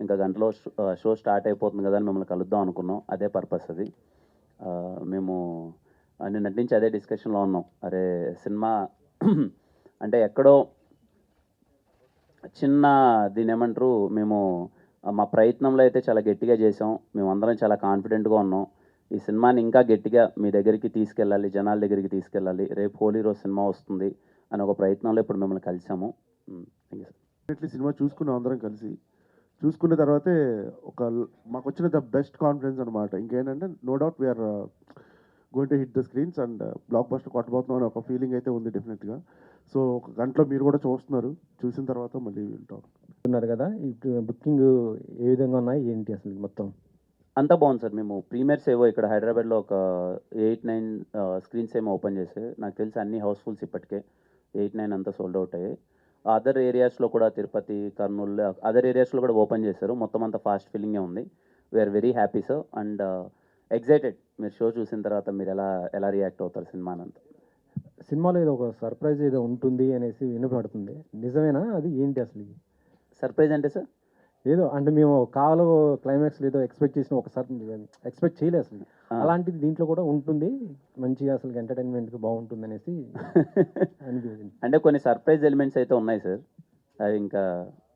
ఇంకా గంటలో show start అయిపోతుంది కదా అని మిమ్మల్ని కలుద్దాం అనుకున్నాం. అదే పర్పస్ అది. మేము నిన్నటి నుంచి అదే డిస్కషన్లో ఉన్నాం. అరే సినిమా అంటే ఎక్కడో చిన్న దీని ఏమంటారు, మేము మా ప్రయత్నంలో అయితే చాలా గట్టిగా చేసాం. మేమందరం చాలా కాన్ఫిడెంట్గా ఉన్నాం. ఈ సినిమాని ఇంకా గట్టిగా మీ దగ్గరికి తీసుకెళ్ళాలి, జనాల దగ్గరికి తీసుకెళ్ళాలి. రేపు హోలీ రోజు సినిమా వస్తుంది అని ఒక ప్రయత్నంలో ఇప్పుడు మిమ్మల్ని కలిసాము. Thank you sir. Definitely cinema చూసుకున్నాం అందరం కలిసి. చూసుకున్న తర్వాతే మాకు వచ్చిన ద బెస్ట్ కాన్ఫిడెన్స్ అనమాట. ఇంకేంటంటే no doubt we're going to hit the screens and blockbuster కొట్టబోతున్నాం అని ఒక ఫీలింగ్ అయితే ఉంది డెఫినెట్గా. సో ఒక గంటలో మీరు కూడా చూస్తున్నారు. చూసిన తర్వాత మళ్ళీ టాక్ ఉన్నారు కదా, ఇప్పుడు బుకింగ్ ఏ విధంగా ఉన్నాయి ఏంటి అసలు మొత్తం? అంతా బాగుంది సార్. మేము ప్రీమియర్స్ ఏవో ఇక్కడ హైదరాబాద్లో ఒక 8-9 స్క్రీన్స్ ఏమో ఓపెన్ చేసాయి. నాకు తెలిసి అన్ని హౌస్ఫుల్స్ ఇప్పటికే 8-9 అంతా సోల్డ్ అవుట్ అయ్యాయి. అదర్ ఏరియాస్లో కూడా తిరుపతి, కర్నూలు, అదర్ ఏరియాస్లో కూడా ఓపెన్ చేశారు. మొత్తం అంతా ఫాస్ట్ ఫిల్లింగే ఉంది. We are very happy sir and excited. మీరు షో చూసిన తర్వాత మీరు ఎలా ఎలా రియాక్ట్ అవుతారు సినిమానంతా. సినిమాలో ఏదో ఒక సర్ప్రైజ్ ఏదో ఉంటుంది అనేసి వినపడుతుంది, నిజమేనా? అది ఏంటి అసలు? సర్ప్రైజ్ అంటే సార్ ఏదో అంటే మేము కావాలో క్లైమాక్స్ ఏదో ఎక్స్పెక్ట్ చేసిన ఒకసారి ఎక్స్పెక్ట్ చేయలేదు అసలు. అలాంటిది దీంట్లో కూడా ఉంటుంది, మంచిగా అసలు ఎంటర్టైన్మెంట్కి బాగుంటుంది అనేసి అనిపించింది. అంటే కొన్ని సర్ప్రైజ్ ఎలిమెంట్స్ అయితే ఉన్నాయి సార్. అవి ఇంకా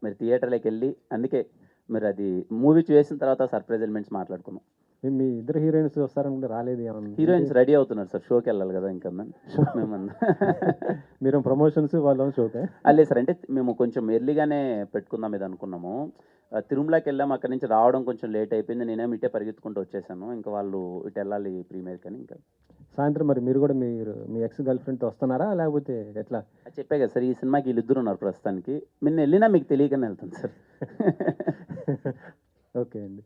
మీరు థియేటర్లోకి వెళ్ళి, అందుకే మీరు అది మూవీ చూసిన తర్వాత సర్ప్రైజ్ ఎలిమెంట్స్ మాట్లాడుకున్నాం. మీ ఇద్దరు హీరోయిన్స్ వస్తారనుకుంటే రాలేదు ఏమన్నా? హీరోయిన్స్ రెడీ అవుతున్నారు సార్, షోకి వెళ్ళాలి కదా ఇంకా మేము. మీరు ప్రమోషన్స్ వాళ్ళ షోకే లేదు సార్, అంటే మేము కొంచెం ఎర్లీగానే పెట్టుకుందాం ఇది అనుకున్నాము. తిరుమలకి వెళ్ళాము, అక్కడి నుంచి రావడం కొంచెం లేట్ అయిపోయింది. నేనేమి ఇటే పరిగెత్తుకుంటూ వచ్చేసాను. ఇంకా వాళ్ళు ఇటు వెళ్ళాలి ప్రీమియర్కి అని. ఇంకా సాయంత్రం మరి మీరు కూడా మీ ఎక్స్ గర్ల్ ఫ్రెండ్తో వస్తున్నారా లేకపోతే ఎట్లా? అది చెప్పే కదా సార్, ఈ సినిమాకి వీళ్ళిద్దరు ఉన్నారు ప్రస్తుతానికి. నిన్న వెళ్ళినా మీకు తెలియకనే వెళ్తాను సార్. ఓకే అండి.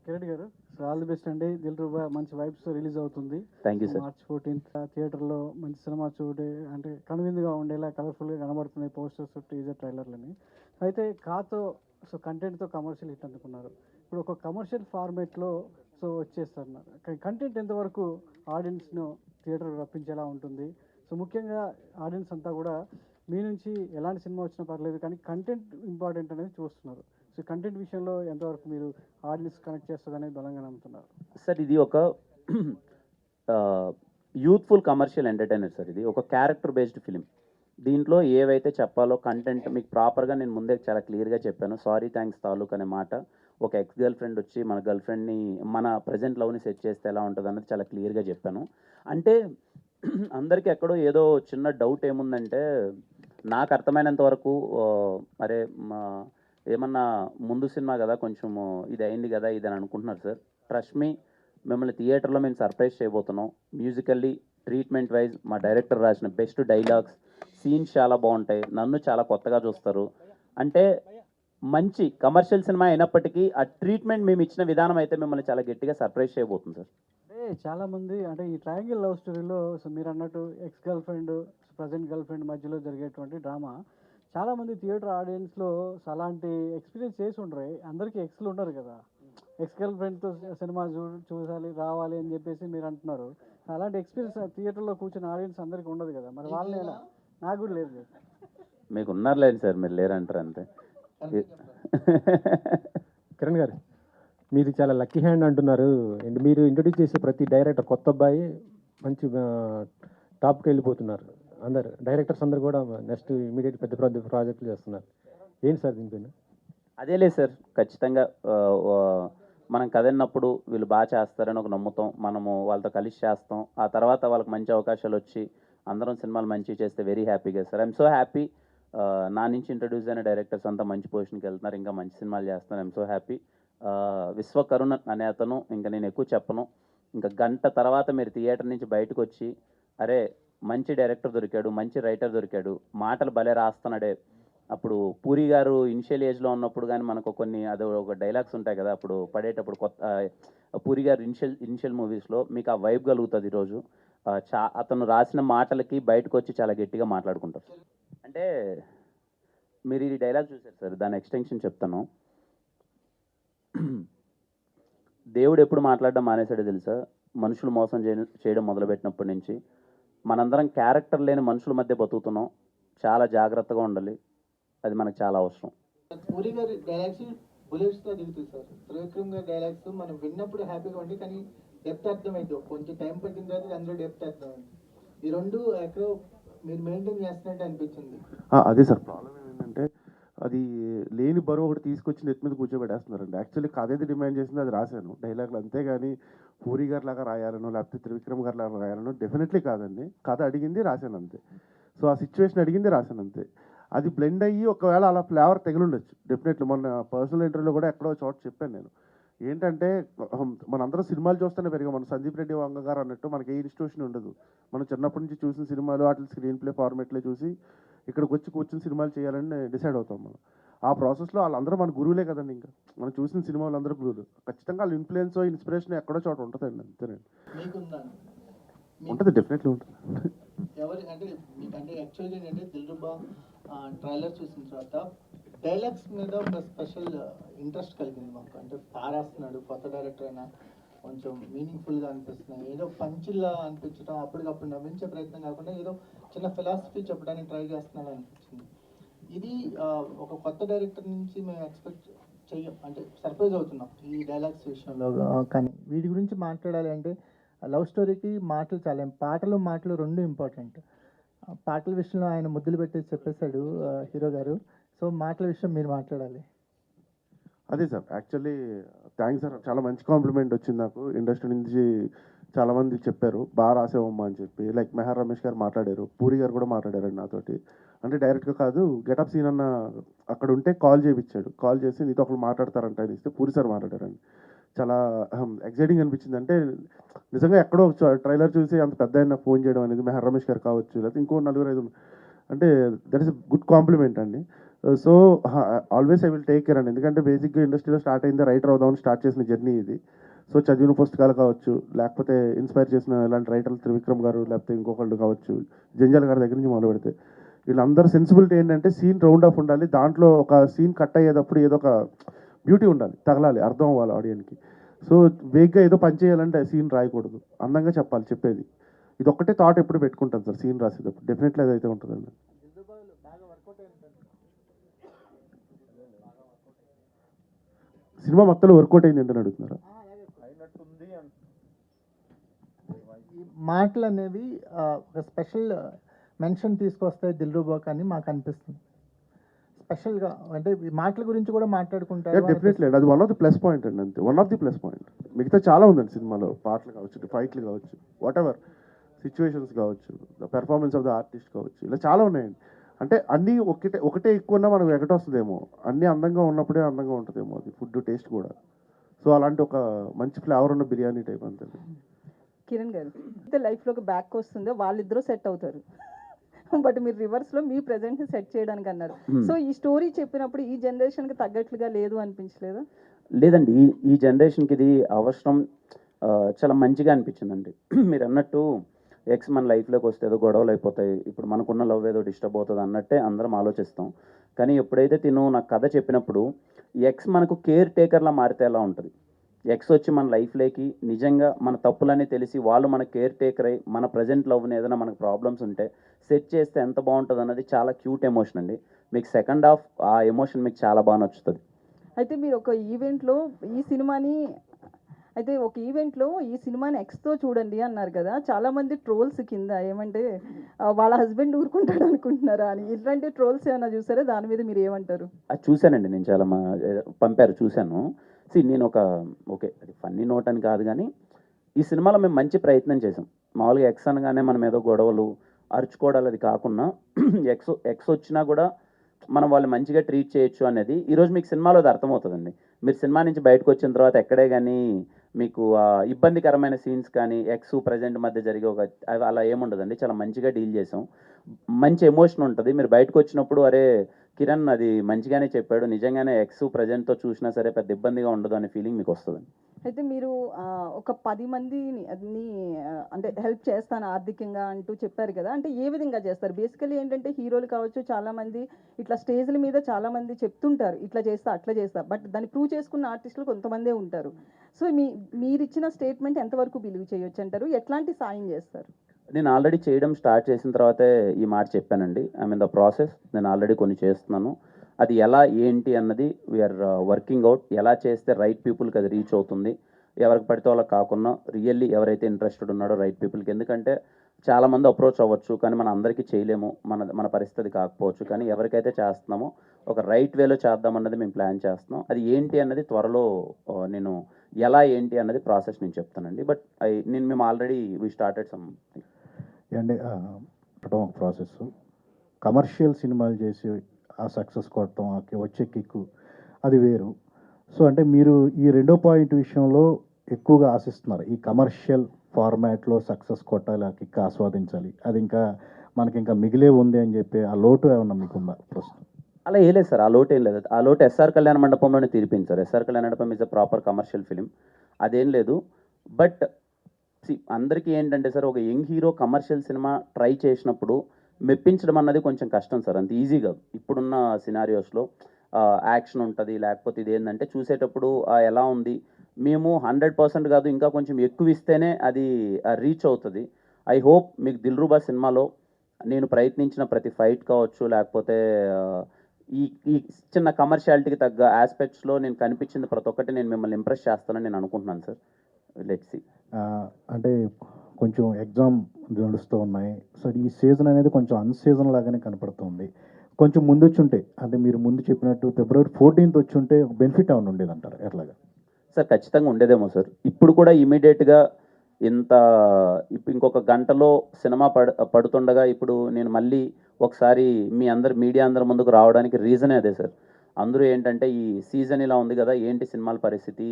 కిరణ్ గారు, సో ఆల్ ది బెస్ట్ అండి. దిల్రుబా మంచి వైబ్స్ రిలీజ్ అవుతుంది. Thank you sir. March 14th థియేటర్లో మంచి సినిమా చూడే అంటే కనువిందుగా ఉండేలా కలర్ఫుల్గా కనబడుతున్నాయి పోస్టర్స్, టీజర్, ట్రైలర్లని. అయితే కాతో సో కంటెంట్తో కమర్షియల్ హిట్ అందుకున్నారు. ఇప్పుడు ఒక కమర్షియల్ ఫార్మేట్లో సో వచ్చేస్తున్నారు. కంటెంట్ ఎంతవరకు ఆడియన్స్ను థియేటర్ రప్పించేలా ఉంటుంది? సో ముఖ్యంగా ఆడియన్స్ అంతా కూడా మీ నుంచి ఎలాంటి సినిమా వచ్చినా పర్లేదు కానీ కంటెంట్ ఇంపార్టెంట్ అనేది చూస్తున్నారు. సో కంటెంట్ విషయంలో ఎంతవరకు మీరు ఆడియన్స్ కనెక్ట్ చేస్తుంది అనేది బలంగా నమ్ముతున్నారు? సార్ ఇది ఒక యూత్ఫుల్ కమర్షియల్ ఎంటర్టైనర్ సార్. ఇది ఒక క్యారెక్టర్ బేస్డ్ ఫిలిం. దీంట్లో ఏవైతే చెప్పాలో కంటెంట్ మీకు ప్రాపర్గా నేను ముందే చాలా క్లియర్గా చెప్పాను. సారీ థ్యాంక్స్ తాలూక్ అనే మాట, ఒక ఎక్స్ గర్ల్ ఫ్రెండ్ వచ్చి మన గర్ల్ ఫ్రెండ్ని మన ప్రజెంట్ లవ్ని సెట్ చేస్తే ఎలా ఉంటుంది అన్నది చాలా క్లియర్గా చెప్పాను. అంటే అందరికీ ఎక్కడో ఏదో చిన్న డౌట్ ఏముందంటే, నాకు అర్థమైనంత వరకు అరే ఏమన్నా ముందు సినిమా కదా కొంచెము ఇది అయింది కదా ఇది అని అనుకుంటున్నారు సార్. ట్రస్ట్ మీ, మిమ్మల్ని థియేటర్లో మేము సర్ప్రైజ్ చేయబోతున్నాం. మ్యూజికల్లీ, ట్రీట్మెంట్ వైజ్ మా డైరెక్టర్ రాసిన బెస్ట్ డైలాగ్స్, సీన్స్ చాలా బాగుంటాయి. నన్ను చాలా కొత్తగా చూస్తారు. అంటే మంచి కమర్షియల్ సినిమా అయినప్పటికీ ఆ ట్రీట్మెంట్ మేము ఇచ్చిన విధానం అయితే మిమ్మల్ని చాలా గట్టిగా సర్ప్రైజ్ చేయబోతుంది సార్. అంటే చాలామంది అంటే ఈ ట్రయాంగిల్ లవ్ స్టోరీలో సో మీరు అన్నట్టు ex girl friend, present girl friend మధ్యలో జరిగేటువంటి డ్రామా చాలామంది థియేటర్ ఆడియన్స్లో అలాంటి ఎక్స్పీరియన్స్ చేసి ఉండరు. అందరికీ ఎక్స్లు ఉండరు కదా. ఎక్స్ గర్ల్ ఫ్రెండ్తో సినిమా చూసాలి రావాలి అని చెప్పేసి మీరు అంటున్నారు. అలాంటి ఎక్స్పీరియన్స్ థియేటర్లో కూర్చున్న ఆడియన్స్ అందరికీ ఉండదు కదా. మరి వాళ్ళని ఎలా? నాకు కూడా లేదు. మీకు ఉన్నారులేండి సార్, మీరు లేరంటారు అంతే. కిరణ్ గారు, మీది చాలా లక్కీ హ్యాండ్ అంటున్నారు. అండ్ మీరు ఇంట్రొడ్యూస్ చేసే ప్రతి డైరెక్టర్ కొత్త అబ్బాయి మంచి టాప్కి వెళ్ళిపోతున్నారు. అందరు డైరెక్టర్స్ అందరు కూడా నెక్స్ట్ ఇమీడియట్ పెద్ద పెద్ద ప్రాజెక్టులు చేస్తున్నారు. ఏంటి సార్ దీనిపైన? అదేలే సార్, ఖచ్చితంగా మనం కదన్నప్పుడు వీళ్ళు బాగా చేస్తారని ఒక నమ్ముతాం. మనము వాళ్ళతో కలిసి చేస్తాం. ఆ తర్వాత వాళ్ళకి మంచి అవకాశాలు వచ్చి అందరం సినిమాలు మంచిగా చేస్తే వెరీ హ్యాపీగా సార్. I'm so happy. నా నుంచి ఇంట్రడ్యూస్ అయిన డైరెక్టర్స్ అంతా మంచి పొజిషన్కి వెళ్తున్నారు, ఇంకా మంచి సినిమాలు చేస్తున్నారు. I'm so happy. విశ్వకరుణ్ అనే అతను, ఇంకా నేను ఎక్కువ చెప్పను. ఇంకా గంట తర్వాత మీరు థియేటర్ నుంచి బయటకు వచ్చి అరే మంచి డైరెక్టర్ దొరికాడు, మంచి రైటర్ దొరికాడు, మాటలు భలే రాస్తున్నాడే. అప్పుడు పూరి గారు ఇనిషియల్ ఏజ్లో ఉన్నప్పుడు కానీ మనకు కొన్ని అది ఒక డైలాగ్స్ ఉంటాయి కదా, అప్పుడు పడేటప్పుడు పూరి గారు ఇనిషియల్ మూవీస్లో మీకు ఆ వైబ్ కలుగుతుంది. ఈరోజు అతను రాసిన మాటలకి బయటకు వచ్చి చాలా గట్టిగా మాట్లాడుకుంటారు. అంటే మీరు ఈ డైలాగ్ చూసారు సార్, దాని ఎక్స్టెన్షన్ చెప్తాను. దేవుడు ఎప్పుడు మాట్లాడడం మానేశాడో తెలుసా? మనుషులు మోసం చేయడం మొదలుపెట్టినప్పటి నుంచి. మనందరం క్యారెక్టర్ లేని మనుషుల మధ్య బతుకుతున్నాం. చాలా జాగ్రత్తగా ఉండాలి, అది మనకు చాలా అవసరం. పూరి గారి డైలాగ్స్ బుల్లెట్స్ తో దిగుతుంది సార్. త్రివిక్రమ్ గారి డైలాగ్స్ మనం విన్నప్పుడు హ్యాపీగా ఉంది, కానీ డెప్త్ అర్థమైంది. కొంచెం టైం పట్టిన తర్వాత అందులో డెప్త్ అర్థమైంది. ఈ రెండు ఎక్కడో మీరు మెయింటైన్ చేస్తున్నట్టు అనిపించింది. అదే సార్ ప్రాబ్లం ఏంటంటే అది లేని బరువు ఒకటి తీసుకొచ్చి నెత్తి మీద కూర్చోబెట్టేస్తున్నారండి. యాక్చువల్లీ కథ ఏది డిమాండ్ చేసింది అది రాశాను డైలాగ్లు, అంతేగాని పూరి గారి లాగా రాయాలనో లేకపోతే త్రివిక్రమ్ గారి లాగా రాయాలనో డెఫినెట్లీ కాదండి. కథ అడిగింది రాశాను అంతే. సో ఆ సిచ్యువేషన్ అడిగింది రాశాను అంతే. అది బ్లెండ్ అయ్యి ఒకవేళ అలా ఫ్లేవర్ తగిలిండొచ్చు డెఫినెట్లీ. మొన్న పర్సనల్ ఇంటర్వ్యూలో కూడా ఎక్కడో చోట చెప్పాను నేను, ఏంటంటే మనందరం సినిమాలు చూస్తూనే పెరిగాం. మన సందీప్ రెడ్డి వంగ గారు అన్నట్టు మనకి ఏ ఇన్స్టిట్యూషన్ ఉండదు. మనం చిన్నప్పటి నుంచి చూసిన సినిమాలు వాటి స్క్రీన్ ప్లే ఫార్మేట్లే చూసి ఇక్కడికి వచ్చి కూర్చొని సినిమాలు చేయాలని డిసైడ్ అవుతాం మనం. ఆ ప్రాసెస్లో వాళ్ళందరూ మన గురువులే కదండి. ఇంకా మనం చూసిన సినిమాలు అందరూ గురువులు. ఖచ్చితంగా వాళ్ళ ఇన్ఫ్లుయెన్స్ ఇన్స్పిరేషన్ ఎక్కడో చోట ఉంటుందండి, అంతేనండి. మీకుందా? ఉంటుంది, డెఫినెట్లీ ఉంటుంది. ఎవరి అంటే మీకంటే యాక్చువల్గా ఏంటంటే దిల్రుబా ట్రైలర్ చూసిన తర్వాత డైలాగ్స్ మీద ఒక స్పెషల్ ఇంట్రెస్ట్ కలిగింది మాకు. అంటే పారేస్తున్నాడు కొత్త డైరెక్టర్ అయినా కొంచెం మీనింగ్ఫుల్గా అనిపిస్తున్నాయి, ఏదో పంచిల్లా అనిపించడం, అప్పటికప్పుడు నవ్వించే ప్రయత్నం కాకుండా ఏదో చిన్న ఫిలాసఫీ చెప్పడానికి ట్రై చేస్తున్నాడు అనిపించింది. ఇది ఒక కొత్త డైరెక్టర్ నుంచి మేము ఎక్స్పెక్ట్ చెయ్యం, అంటే సర్ప్రైజ్ అవుతున్నాం ఈ డైలాగ్స్ విషయంలో. కానీ వీటి గురించి మాట్లాడాలి అంటే లవ్ స్టోరీకి మాటలు చాలా, మాటలు రెండు ఇంపార్టెంట్. పాటల విషయంలో ఆయన ముద్దులు పెట్టేసి చెప్పేశాడు హీరో గారు. సో మాటల విషయం మీరు మాట్లాడాలి. అదే సార్, యాక్చువల్లీ థ్యాంక్స్ సార్, చాలా మంచి కాంప్లిమెంట్ వచ్చింది నాకు. ఇండస్ట్రీ నుంచి చాలామంది చెప్పారు బాగా రాసేవమ్మా అని చెప్పి. లైక్ మెహర్ రమేష్ గారు మాట్లాడారు, పూరి గారు కూడా మాట్లాడారండి నాతోటి. అంటే డైరెక్ట్గా కాదు, గెటప్ సీన్ అన్న అక్కడ ఉంటే కాల్ చేయించాడు. కాల్ చేసి నీతో ఒకరు మాట్లాడతారంట అని ఇస్తే పూరి సార్ మాట్లాడారండి. చాలా ఎక్సైటింగ్ అనిపించింది. అంటే నిజంగా ఎక్కడో ట్రైలర్ చూసి అంత పెద్ద ఆయన ఫోన్ చేయడం అనేది, మెహర్ రమేష్ గారు కావచ్చు లేకపోతే ఇంకో 4-5, అంటే దట్ ఈస్ గుడ్ కాంప్లిమెంట్ అండి. So always I will take care అండి. ఎందుకంటే బేసిక్గా ఇండస్ట్రీలో స్టార్ట్ అయింది రైటర్ అవుదామని స్టార్ట్ చేసిన జర్నీ ఇది. సో చదివిన పుస్తకాలు కావచ్చు, లేకపోతే ఇన్స్పైర్ చేసిన ఇలాంటి రైటర్లు త్రివిక్రమ్ గారు లేకపోతే ఇంకొకళ్ళు కావచ్చు, జంజాల్ గారి దగ్గర నుంచి మొదలు పెడితే వీళ్ళందరూ సెన్సిబిలిటీ ఏంటంటే సీన్ రౌండ్ ఆఫ్ ఉండాలి. దాంట్లో ఒక సీన్ కట్ అయ్యేటప్పుడు ఏదో ఒక బ్యూటీ ఉండాలి, తగలాలి, అర్థం అవ్వాలి ఆడియన్కి. సో వేగ్గా ఏదో పని చేయాలంటే సీన్ రాయకూడదు, అందంగా చెప్పాలి చెప్పేది. ఇది ఒక్కటే థాట్ ఎప్పుడు పెట్టుకుంటాను సార్ సీన్ రాసేటప్పుడు. డెఫినెట్లీ అదైతే ఉంటుందండి. సినిమా మొత్తంలో వర్కౌట్ అయింది ఏంటని అడుగుతున్నారా? మాటలు అనేవి ఒక స్పెషల్ మెన్షన్ తీసుకొస్తాయి దిల్రుబాకి అని మాకు అనిపిస్తుంది. స్పెషల్గా అంటే ఈ మాటల గురించి కూడా మాట్లాడుకుంటారు. డెఫినెట్లీ అండి, అది one of the plus point అండి, అంతే. One of the plus point. మిగతా చాలా ఉందండి సినిమాలో, పాటలు కావచ్చు, ఫైట్లు కావచ్చు, వాట్ ఎవర్ సిచ్యువేషన్స్ కావచ్చు, the performance of the artist కావచ్చు, ఇలా చాలా ఉన్నాయండి. అంటే అన్నీ ఒకటే ఎక్కువ ఉన్నా మనకు ఎగటొస్తుందేమో, అన్నీ అందంగా ఉన్నప్పుడే అందంగా ఉంటుందేమో అది ఫుడ్ టేస్ట్ కూడా. సో అలాంటి ఒక మంచి ఫ్లేవర్ ఉన్న బిర్యానీ టైప్ అంతే. కిరణ్ గారు అయితే లైఫ్లోకి బ్యాక్ వస్తుందో వాళ్ళిద్దరూ సెట్ అవుతారు, బట్ మీరు రివర్స్లో మీ ప్రజెంట్ సెట్ చేయడానికి అన్నారు. సో ఈ స్టోరీ చెప్పినప్పుడు ఈ జనరేషన్కి తగ్గట్లుగా లేదు అనిపించలేదా? లేదండి, ఈ జనరేషన్కి ఇది అవసరం. చాలా మంచిగా అనిపించిందండి. మీరు అన్నట్టు ఎక్స్ మన లైఫ్లోకి వస్తే ఏదో గొడవలు అయిపోతాయి, ఇప్పుడు మనకున్న లవ్ ఏదో డిస్టర్బ్ అవుతుంది అన్నట్టే అందరం ఆలోచిస్తాం. కానీ ఎప్పుడైతే తిను నాకు కథ చెప్పినప్పుడు ఎక్స్ మనకు కేర్ టేకర్లా మారితే ఎలా ఉంటుంది, ఎక్స్ వచ్చి మన లైఫ్లోకి నిజంగా మన తప్పులని తెలిసి వాళ్ళు మన కేర్ టేకర్ అయ్యి మన ప్రజెంట్ లవ్ని ఏదైనా మనకు ప్రాబ్లమ్స్ ఉంటే సెట్ చేస్తే ఎంత బాగుంటుంది అన్నది చాలా క్యూట్ ఎమోషన్ అండి. మీకు సెకండ్ హాఫ్ ఆ ఎమోషన్ మీకు చాలా బాగా నచ్చుతుంది. అయితే మీరు ఒక ఈవెంట్లో ఈ సినిమాని ఎక్స్తో చూడండి అన్నారు కదా, చాలామంది ట్రోల్స్ కింద ఏమంటే వాళ్ళ హస్బెండ్ ఊరుకుంటాడు అనుకుంటున్నారా అని, ఇట్లాంటి ట్రోల్స్ ఏమైనా చూసారా? దాని మీద మీరు ఏమంటారు? అది చూశానండి, నేను చాలా పంపారు చూశాను. నేను ఓకే అది ఫన్నీ నోట్ అని కాదు, కానీ ఈ సినిమాలో మేము మంచి ప్రయత్నం చేసాం. మామూలుగా ఎక్స్ అనగానే మనం ఏదో గొడవలు అరుచుకోవడాలు అది కాకుండా ఎక్స్ వచ్చినా కూడా మనం వాళ్ళు మంచిగా ట్రీట్ చేయొచ్చు అనేది ఈరోజు మీకు సినిమాలో అది అర్థమవుతుందండి. మీరు సినిమా నుంచి బయటకు వచ్చిన తర్వాత ఎక్కడే కానీ మీకు ఇబ్బందికరమైన సీన్స్ కానీ ఎక్స్ ప్రజెంట్ మధ్య జరిగే అలా ఏముండదండి. చాలా మంచిగా డీల్ చేసాం, మంచి ఎమోషన్ ఉంటుంది. మీరు బయటకు వచ్చినప్పుడు అరే కిరణ్ అది మంచిగానే చెప్పాడు, నిజంగానే ఎక్స్ ప్రజెంట్తో చూసినా సరే పెద్ద ఇబ్బందిగా ఉండదు అనే ఫీలింగ్ మీకు వస్తుంది. అయితే మీరు ఒక 10 మందిని అంటే హెల్ప్ చేస్తాను ఆర్థికంగా అంటూ చెప్పారు కదా, అంటే ఏ విధంగా చేస్తారు? బేసికలీ ఏంటంటే హీరోలు కావచ్చు చాలామంది ఇట్లా స్టేజ్ల మీద చాలామంది చెప్తుంటారు ఇట్లా చేస్తా అట్లా చేస్తా, బట్ దాన్ని ప్రూవ్ చేసుకున్న ఆర్టిస్టులు కొంతమందే ఉంటారు. సో మీరు ఇచ్చిన స్టేట్మెంట్ ఎంతవరకు బిలీవ్ చేయొచ్చు అంటారు? ఎట్లాంటి సాయం చేస్తారు? నేను ఆల్రెడీ చేయడం స్టార్ట్ చేసిన తర్వాతే ఈ మాట చెప్పానండి. I mean the process. నేను ఆల్రెడీ కొన్ని చేస్తున్నాను. అది ఎలా ఏంటి అన్నది వీఆర్ వర్కింగ్ అవుట్. ఎలా చేస్తే రైట్ పీపుల్కి అది రీచ్ అవుతుంది, ఎవరికి పడితే వాళ్ళకి కాకుండా రియల్లీ ఎవరైతే ఇంట్రెస్టెడ్ ఉన్నాడో రైట్ పీపుల్కి. ఎందుకంటే చాలామంది అప్రోచ్ అవ్వచ్చు, కానీ మన అందరికీ చేయలేము, మన పరిస్థితి కాకపోవచ్చు. కానీ ఎవరికైతే చేస్తున్నామో ఒక రైట్ వేలో చేద్దామన్నది మేము ప్లాన్ చేస్తున్నాం. అది ఏంటి అన్నది త్వరలో నేను ఎలా ఏంటి అన్నది ప్రాసెస్ నేను చెప్తానండి. బట్ మేము ఆల్రెడీ వీ స్టార్టెడ్ సమ్ అండి ఒక ప్రాసెస్. కమర్షియల్ సినిమాలు చేసి ఆ సక్సెస్ కొట్టడం, వచ్చే కిక్కు అది వేరు. సో అంటే మీరు ఈ రెండో పాయింట్ విషయంలో ఎక్కువగా ఆశిస్తున్నారు, ఈ కమర్షియల్ ఫార్మాట్లో సక్సెస్ కొట్టాలి, ఆ కిక్ ఆస్వాదించాలి, అది ఇంకా మనకి ఇంకా మిగిలే ఉంది అని చెప్పి ఆ లోటు ఏమన్నా మీకుందా ప్రస్తుతం? అలా ఏం లేదు సార్, ఆ లోటు ఏం లేదు. ఆ లోటు ఎస్ఆర్ కళ్యాణ మండపంలోనే తీరిపోయింది సార్. ఎస్ఆర్ కళ్యాణ మండపం is a proper commercial film, అదేం లేదు. బట్ అందరికీ ఏంటంటే సార్, ఒక young hero commercial cinema try చేసినప్పుడు మెప్పించడం అన్నది కొంచెం కష్టం సార్, అంత ఈజీగా. ఇప్పుడున్న సినారియోస్లో యాక్షన్ ఉంటుంది, లేకపోతే ఇది ఏంటంటే చూసేటప్పుడు ఎలా ఉంది, మేము 100% కాదు ఇంకా కొంచెం ఎక్కువ ఇస్తేనే అది రీచ్ అవుతుంది. ఐ హోప్ మీకు దిల్రుబా సినిమాలో నేను ప్రయత్నించిన ప్రతి ఫైట్ కావచ్చు, లేకపోతే ఈ ఈ చిన్న కమర్షియాలిటీకి తగ్గ ఆస్పెక్ట్స్లో నేను కనిపించింది ప్రతి ఒక్కటి నేను మిమ్మల్ని ఇంప్రెస్ చేస్తానని నేను అనుకుంటున్నాను సార్. Let's see. అంటే కొంచెం ఎగ్జామ్ నడుస్తూ ఉన్నాయి. సో ఈ సీజన్ అనేది కొంచెం అన్సీజన్ లాగానే కనపడుతుంది. కొంచెం ముందు వచ్చి ఉంటే, అంటే మీరు ముందు చెప్పినట్టు February 14th వచ్చి ఉంటే బెనిఫిట్ ఏమైనా ఉండేది అంటారు ఎట్లాగా? సార్ ఖచ్చితంగా ఉండేదేమో సార్. ఇప్పుడు కూడా ఇమీడియట్గా ఇంకొక గంటలో సినిమా పడుతుండగా ఇప్పుడు నేను మళ్ళీ ఒకసారి మీడియా అందరి ముందుకు రావడానికి రీజనే అదే సార్. అందరూ ఏంటంటే ఈ సీజన్ ఇలా ఉంది కదా, ఏంటి సినిమాల పరిస్థితి,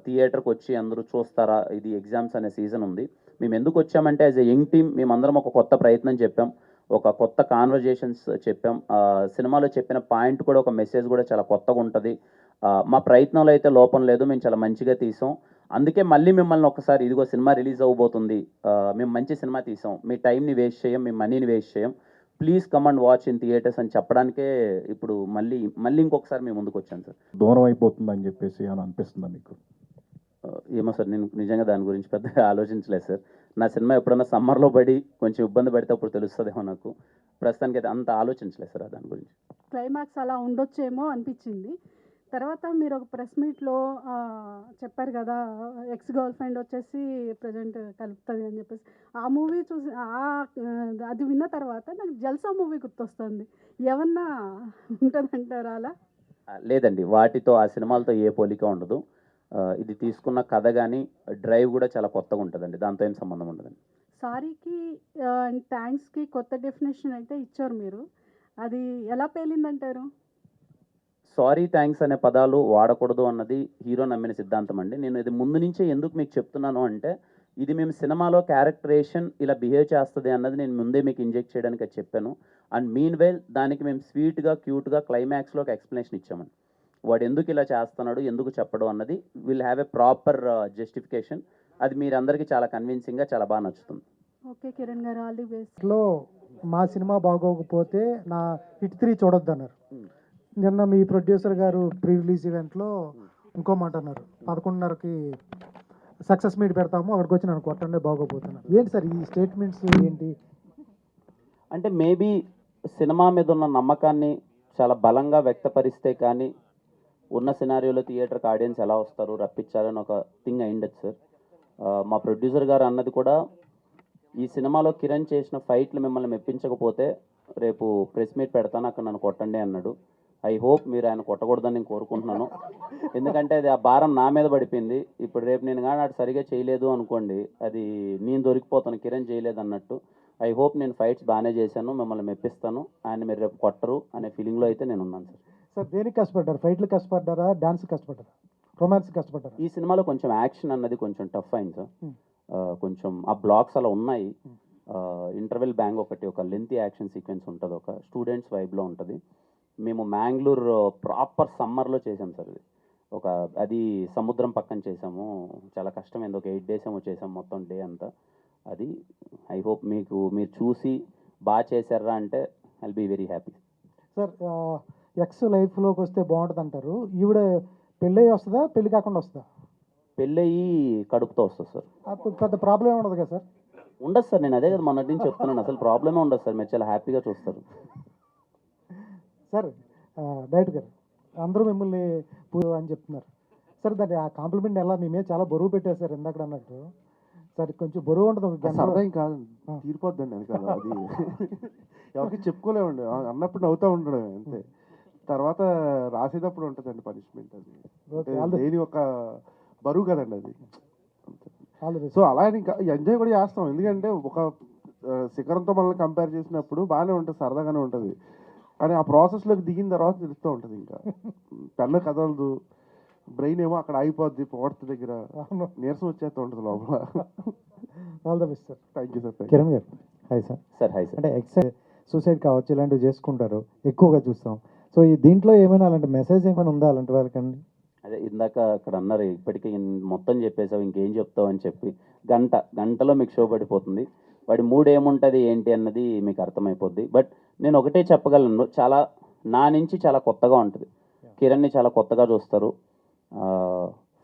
థియేటర్కి వచ్చి అందరూ చూస్తారా, ఇది ఎగ్జామ్స్ అనే సీజన్ ఉంది. మేము ఎందుకు వచ్చామంటే యాజ్ ఎ యంగ్ టీమ్ మేమందరం ఒక కొత్త ప్రయత్నం చెప్పాం, ఒక కొత్త కాన్వర్జేషన్స్ చెప్పాం. సినిమాలో చెప్పిన పాయింట్ కూడా, ఒక మెసేజ్ కూడా చాలా కొత్తగా ఉంటుంది. మా ప్రయత్నంలో అయితే లోపం లేదు, మేము చాలా మంచిగా తీసాం. అందుకే మళ్ళీ మిమ్మల్ని ఒకసారి, ఇదిగో సినిమా రిలీజ్ అవ్వబోతుంది, మేము మంచి సినిమా తీసాం, మీ టైంని వేస్ట్ చేయం, మీ మనీని వేస్ట్ చేయం, please come and watch in theatres అని చెప్పడానికే ఇప్పుడు మళ్ళీ ఇంకొకసారి మేము ముందుకు వచ్చాను సార్. దూరం అయిపోతుందని చెప్పేసి అని అనిపిస్తుందా మీకు? ఏమో సార్, నేను నిజంగా దాని గురించి పెద్దగా ఆలోచించలేదు సార్. నా సినిమా ఎప్పుడన్నా సమ్మర్లో పడి కొంచెం ఇబ్బంది పడితే అప్పుడు తెలుస్తుందేమో నాకు. ప్రస్తుతానికి అయితే అంత ఆలోచించలేదు సార్ దాని గురించి. క్లైమాక్స్ అలా ఉండొచ్చేమో అనిపించింది. తర్వాత మీరు ఒక ప్రెస్ మీట్లో చెప్పారు కదా, ఎక్స్ గర్ల్ ఫ్రెండ్ వచ్చేసి ప్రజెంట్ కలుపుతుంది అని చెప్పేసి. ఆ మూవీ చూసి అది విన్న తర్వాత నాకు జల్సా మూవీ గుర్తొస్తుంది. ఏమన్నా ఉంటుందంటారా అలా? లేదండి, వాటితో ఆ సినిమాలతో ఏ పోలిక ఉండదు. ఇది తీసుకున్న కథ కానీ డ్రైవ్ కూడా చాలా కొత్తగా ఉంటుందండి, దాంతో ఏం సంబంధం ఉండదండి. సారీకి థ్యాంక్స్కి కొత్త డెఫినేషన్ అయితే ఇచ్చారు మీరు, అది ఎలా పేలిందంటారు? సారీ థ్యాంక్స్ అనే పదాలు వాడకూడదు అన్నది హీరో నమ్మిన సిద్ధాంతం అండి. నేను ఇది ముందు నుంచే ఎందుకు మీకు చెప్తున్నాను అంటే, ఇది మేము సినిమాలో క్యారెక్టరేషన్ ఇలా బిహేవ్ చేస్తుంది అన్నది నేను ముందే మీకు ఇంజెక్ట్ చేయడానికి అది చెప్పాను. అండ్ మీన్ వైల్ దానికి మేము స్వీట్గా క్యూట్గా క్లైమాక్స్లో ఒక ఎక్స్ప్లెనేషన్ ఇచ్చామండి. వాడు ఎందుకు ఇలా చేస్తున్నాడు, ఎందుకు చెప్పడం అన్నది will have a proper justification. అది మీరందరికీ చాలా కన్విన్సింగ్గా చాలా బాగా నచ్చుతుంది. ఓకే కిరణ్ గారు, ఆల్ ది బెస్ట్. లో మా సినిమా బాగోకపోతే నా హిట్ 3 చూడొద్దన్నారు. నిన్న మీ ప్రొడ్యూసర్ గారు ప్రీ రిలీజ్ ఈవెంట్లో ఇంకో మాట అన్నారు, 11:30కి సక్సెస్ మీట్ పెడతాము, అక్కడికి వచ్చి నన్ను కొట్టండి బాగోపోతున్నారు. ఏంటి సార్ ఈ స్టేట్మెంట్స్ ఏంటి? అంటే మేబీ సినిమా మీద ఉన్న నమ్మకాన్ని చాలా బలంగా వ్యక్తపరిస్తే కానీ ఉన్న సినారియోలో థియేటర్కి ఆడియన్స్ ఎలా వస్తారు, రప్పించాలని ఒక థింగ్ అయిండదు సార్. మా ప్రొడ్యూసర్ గారు అన్నది కూడా, ఈ సినిమాలో కిరణ్ చేసిన ఫైట్లు మిమ్మల్ని మెప్పించకపోతే రేపు ప్రెస్ మీట్ పెడతాను, అక్కడ నన్ను కొట్టండి అన్నాడు. ఐ హోప్ మీరు ఆయన కొట్టకూడదని నేను కోరుకుంటున్నాను. ఎందుకంటే అది ఆ భారం నా మీద పడిపోయింది. ఇప్పుడు రేపు నేను కానీ అటు సరిగా చేయలేదు అనుకోండి, అది నేను దొరికిపోతాను, కిరణ్ చేయలేదు అన్నట్టు. ఐ హోప్ నేను ఫైట్స్ బాగానే చేశాను, మిమ్మల్ని మెప్పిస్తాను, ఆయన మీరు రేపు కొట్టరు అనే ఫీలింగ్లో అయితే నేను ఉన్నాను సార్. సార్ దేనికి కష్టపడ్డారు? ఫైట్లు కష్టపడ్డారా, డాన్స్ కష్టపడ్డారా, రొమాన్స్ కష్టపడ్డారా? ఈ సినిమాలో కొంచెం యాక్షన్ అన్నది కొంచెం టఫ్ అయింది సార్. కొంచెం ఆ బ్లాక్స్ అలా ఉన్నాయి. ఇంటర్వెల్ బ్యాంగ్ ఒకటి, ఒక లెంతీ యాక్షన్ సీక్వెన్స్ ఉంటుంది, ఒక స్టూడెంట్స్ వైబ్లో ఉంటుంది. మేము మ్యాంగ్లూరు ప్రాపర్ సమ్మర్లో చేసాం సార్. అది సముద్రం పక్కన చేసాము, చాలా కష్టమైంది. ఒక 8 days ఏమో చేసాం మొత్తం డే అంతా. అది ఐ హోప్ మీరు చూసి బాగా చేశారా అంటే I will be very happy. Sir ఎక్స్ లైఫ్లోకి వస్తే బాగుంటుంది అంటారు. ఈవిడ పెళ్ళి వస్తుందా, పెళ్ళి కాకుండా వస్తుందా? పెళ్ళయి కడుపుతో వస్తుంది సార్. పెద్ద ప్రాబ్లం ఏమి ఉండదు కదా సార్? ఉండదు సార్, నేను అదే కదా మొన్నటి నుంచి చెప్తున్నాను, అసలు ప్రాబ్లమే ఉండదు సార్, మీరు చాలా హ్యాపీగా చూస్తారు సార్. డైరెక్టర్ గారు అందరూ మిమ్మల్ని అని చెప్తున్నారు. సార్ దాన్ని ఆ కాంప్లిమెంట్ ఎలా మీ మీద చాలా బరువు పెట్టేశారు ఇందాక అన్నట్టు. సార్ కొంచెం బరువు ఉంటుంది ఒక గంట. సరదా ఏం కాదు, తీరిపోద్దండి అది కదా, అది ఎవరికి చెప్పుకోలేమండి, అన్నప్పుడు నవ్వుతూ ఉండడం అంతే. తర్వాత రాసేటప్పుడు ఉంటుందండి పనిష్మెంట్, అది దేని ఒక బరువు కదండి అది. సో అలా అని ఇంకా ఎంజాయ్ కూడా చేస్తాం, ఎందుకంటే ఒక శిఖరంతో మనల్ని కంపేర్ చేసినప్పుడు బాగానే ఉంటుంది, సరదాగానే ఉంటుంది. కానీ ఆ ప్రాసెస్లోకి దిగిన తర్వాత తెలుస్తూ ఉంటుంది, ఇంకా పెన్ను కదలదు, బ్రెయిన్ ఏమో అక్కడ ఆగిపోద్ది, పోర్త్ దగ్గర నీరసం వచ్చేస్తూ ఉంటుంది లోపల. All the best sir. Thank you sir. Kiran గారు hi sir. Sir hi sir. అంటే సూసైడ్ కావచ్చు ఇలాంటివి చేసుకుంటారు, ఎక్కువగా చూస్తాం. సో ఈ దీంట్లో ఏమైనా అలాంటి మెసేజ్ ఏమైనా ఉందా అలాంటి వాళ్ళకండి? అదే ఇందాక అక్కడ అన్నారు, ఇప్పటికీ మొత్తం చెప్పేసావు ఇంకేం చెప్తావు అని చెప్పి, గంటలో మీకు షో పడిపోతుంది. వాడి మూడ్ ఏముంటుంది ఏంటి అన్నది మీకు అర్థమైపోద్ది. బట్ నేను ఒకటే చెప్పగలను, చాలా నా నుంచి చాలా కొత్తగా ఉంటుంది. కిరణ్ని చాలా కొత్తగా చూస్తారు.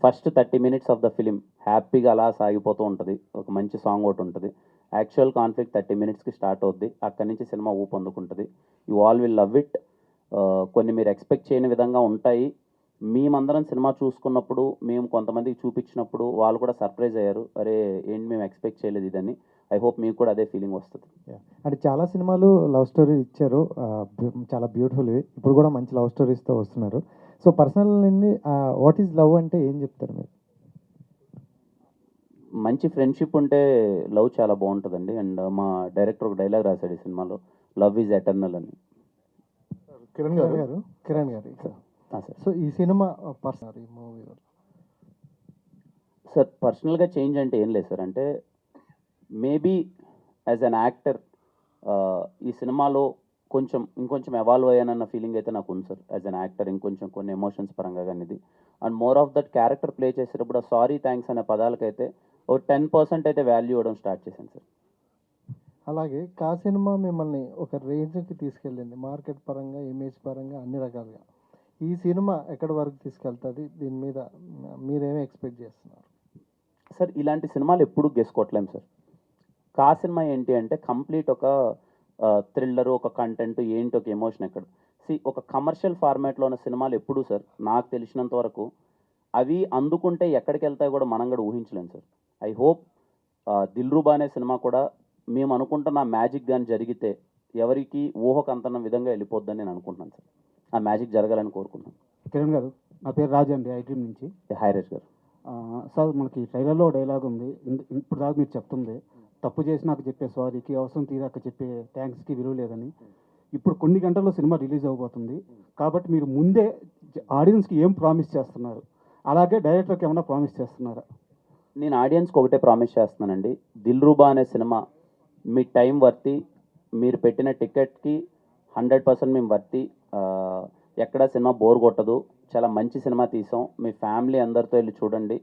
First 30 minutes of the film హ్యాపీగా అలా సాగిపోతూ ఉంటుంది. ఒక మంచి సాంగ్ ఒకటి ఉంటుంది. యాక్చువల్ కాన్ఫ్లిక్ట్ 30 minutesకి స్టార్ట్ అవుద్ది. అక్కడి నుంచి సినిమా ఊపందుకుంటుంది. You all will love it. కొన్ని మీరు ఎక్స్పెక్ట్ చేయని విధంగా ఉంటాయి. మేమందరం సినిమా చూసుకున్నప్పుడు, మేము కొంతమందికి చూపించినప్పుడు వాళ్ళు కూడా సర్ప్రైజ్ అయ్యారు, అరే ఏంటి మేము ఎక్స్పెక్ట్ చేయలేదు ఇదని. ఐ హోప్ మీకు కూడా అదే ఫీలింగ్ వస్తుంది. అంటే చాలా సినిమాలు లవ్ స్టోరీ ఇచ్చారు, చాలా బ్యూటిఫుల్వి. ఇప్పుడు కూడా మంచి లవ్ స్టోరీస్తో వస్తున్నారు. సో పర్సనల్ నుండి వాట్ ఈజ్ లవ్ అంటే ఏం చెప్తారు మీరు? మంచి ఫ్రెండ్షిప్ ఉంటే లవ్ చాలా బాగుంటుందండి. అండ్ మా డైరెక్టర్ ఒక డైలాగ్ రాశాడు ఈ సినిమాలో, లవ్ ఈజ్ ఎటర్నల్ అని. కిరణ్ గారు సార్. సో ఈ సినిమా పర్సనల్ ఈ మూవీ సార్ పర్సనల్గా చేంజ్ అంటే ఏం లేదు సార్. అంటే మేబీ యాజ్ అన్ యాక్టర్ ఈ సినిమాలో ఇంకొంచెం ఎవాల్వ్ అయ్యానన్న ఫీలింగ్ అయితే నాకు ఉంది సార్. యాజ్ అన్ యాక్టర్ ఇంకొంచెం కొన్ని ఎమోషన్స్ పరంగా కానీ ఇది. And more of that character play చేసేటప్పుడు సారీ థ్యాంక్స్ అనే పదాలకైతే ఒక 10% అయితే వాల్యూ ఇవ్వడం స్టార్ట్ చేశాను సార్. అలాగే కా సినిమా మిమ్మల్ని ఒక రేంజ్కి తీసుకెళ్ళింది, మార్కెట్ పరంగా, ఇమేజ్ పరంగా, అన్ని రకాలుగా. ఈ సినిమా ఎక్కడి వరకు తీసుకెళ్తుంది? దీని మీద మీరేమీ ఎక్స్పెక్ట్ చేస్తున్నారు? సార్ ఇలాంటి సినిమాలు ఎప్పుడు గెసుకోవట్లేం సార్. కా సినిమా ఏంటి అంటే కంప్లీట్ ఒక థ్రిల్లర్, ఒక కంటెంట్ ఏంటి, ఒక ఎమోషన్ ఎక్కడ. ఒక కమర్షియల్ ఫార్మాట్లో ఉన్న సినిమాలు ఎప్పుడు సార్ నాకు తెలిసినంత వరకు అవి అందుకుంటే ఎక్కడికి వెళ్తాయో కూడా మనం కూడా ఊహించలేం సార్. ఐ హోప్ దిల్రూబా అనే సినిమా కూడా మేము అనుకుంటున్న మ్యాజిక్ కానీ జరిగితే ఎవరికి ఊహకు అంతన్న విధంగా వెళ్ళిపోద్దని నేను అనుకుంటున్నాను సార్. ఆ మ్యాజిక్ జరగాలని కోరుకుంటున్నాను. కిరణ్ గారు, నా పేరు రాజు అండి, ఐడ్రీమ్ నుంచి. హాయ్ రాజ్ గారు. సార్ మనకి ట్రైలర్లో డైలాగ్ ఉంది, ఇప్పుడు దాకా మీరు చెప్తుంది, తప్పు చేసి నాకు చెప్పే సారీకి, అవసరం తీరాక చెప్పే థ్యాంక్స్కి విలువ లేదని. ఇప్పుడు కొన్ని గంటల్లో సినిమా రిలీజ్ అవబోతుంది కాబట్టి మీరు ముందే ఆడియన్స్కి ఏం ప్రామిస్ చేస్తున్నారు? అలాగే డైరెక్టర్కి ఏమైనా ప్రామిస్ చేస్తున్నారా? నేను ఆడియన్స్కి ఒకటే ప్రామిస్ చేస్తున్నానండి, దిల్రూబా అనే సినిమా మీ టైం వర్తి, మీరు పెట్టిన టికెట్కి 100% మేము వర్తి. ఎక్కడ సినిమా బోర్ కొట్టదు, చాలా మంచి సినిమా తీసాం, మీ ఫ్యామిలీ అందరితో వెళ్ళి చూడండి.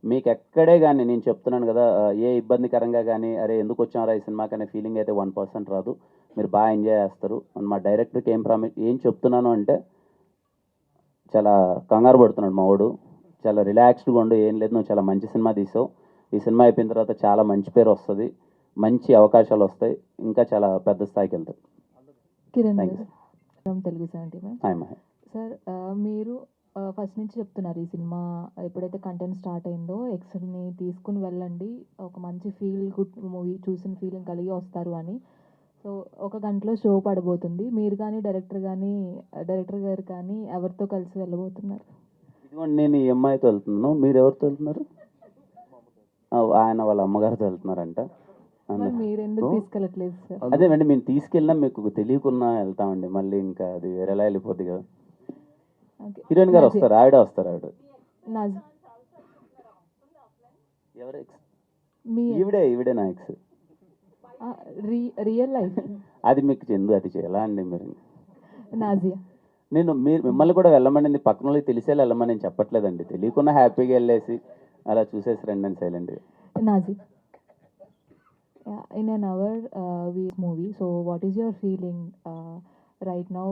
మీకు ఎక్కడే కానీ నేను చెప్తున్నాను కదా, ఏ ఇబ్బందికరంగా కానీ అరే ఎందుకు వచ్చారా ఈ సినిమాకి అనే ఫీలింగ్ అయితే 1% రాదు. మీరు బాగా ఎంజాయ్ చేస్తారు. మా డైరెక్టర్కి ఏం చెప్తున్నాను అంటే, చాలా కంగారు పడుతున్నాడు మా వాడు, చాలా రిలాక్స్డ్గా ఉండు, ఏం లేదు నువ్వు చాలా మంచి సినిమా తీసావు, ఈ సినిమా అయిపోయిన తర్వాత చాలా మంచి పేరు వస్తుంది, మంచి అవకాశాలు వస్తాయి, ఇంకా చాలా పెద్ద స్థాయికి వెళ్తాయి. కిరణ్ తెలుగు 70 హాయ్ మహే. సార్, మీరు ఫస్ట్ నుంచి చెప్తున్నారు ఈ సినిమా ఎప్పుడైతే కంటెంట్ స్టార్ట్ అయిందో ఎక్స్ని తీసుకుని వెళ్ళండి, ఒక మంచి ఫీల్ గుడ్ మూవీ చూసిన ఫీలింగ్ కలిగి వస్తారు అని. సో ఒక గంటలో షో పడబోతుంది. మీరు కానీ డైరెక్టర్ గారు కానీ ఎవరితో కలిసి వెళ్ళబోతున్నారు? ఇదిగోండి నేను ఈ అమ్మాయితో వెళ్తున్నాను, మీరు ఎవరితో వెళ్తున్నారు? ఆయన వాళ్ళ అమ్మగారితో వెళ్తున్నారంట. మీరు ఎందుకు తీసుకెళ్ళట్లేదు సార్? అదేమండి మేము తీసుకెళ్ళినా మీకు తెలియకున్నా వెళ్తామండి, మళ్ళీ ఇంకా అది వేరేలా వెళ్ళిపోద్ది కదా. హీరోయిన్ గారు వస్తారు, ఆవిడ ఎవరు ఎక్స్? ఈవిడే నా ఎక్స్. రియల్ లైఫ్ అది మీకు చెందు, అది ఎలా అండి మీరు? నాజియా. మీరు మిమ్మల్ని కూడా వెళ్ళమని పక్కన వాళ్ళకి తెలిసేలా వెళ్ళమని నేను చెప్పట్లేదండి, తెలియకుండా హ్యాపీగా వెళ్ళేసి అలా చూసేసి రండి అని సైలెంట్గా. Nazi, in an hour we movie, so what is your feeling right now?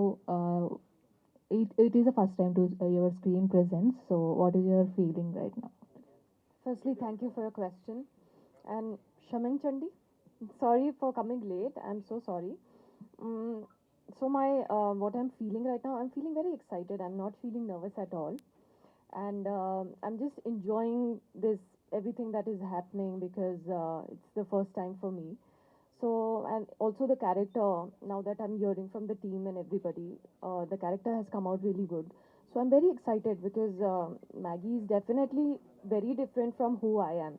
It is the first time to your screen presence, so what is your feeling right now? Firstly, thank you for your question, and Shaman Chandi, sorry for coming late, I'm so sorry. so what I'm feeling right now, I'm feeling very excited. I'm not feeling nervous at all, and I'm just enjoying this everything that is happening because it's the first time for me. So, and also the character, now that I'm hearing from the team and everybody, the character has come out really good. So I'm very excited because Maggie is definitely very different from who I am.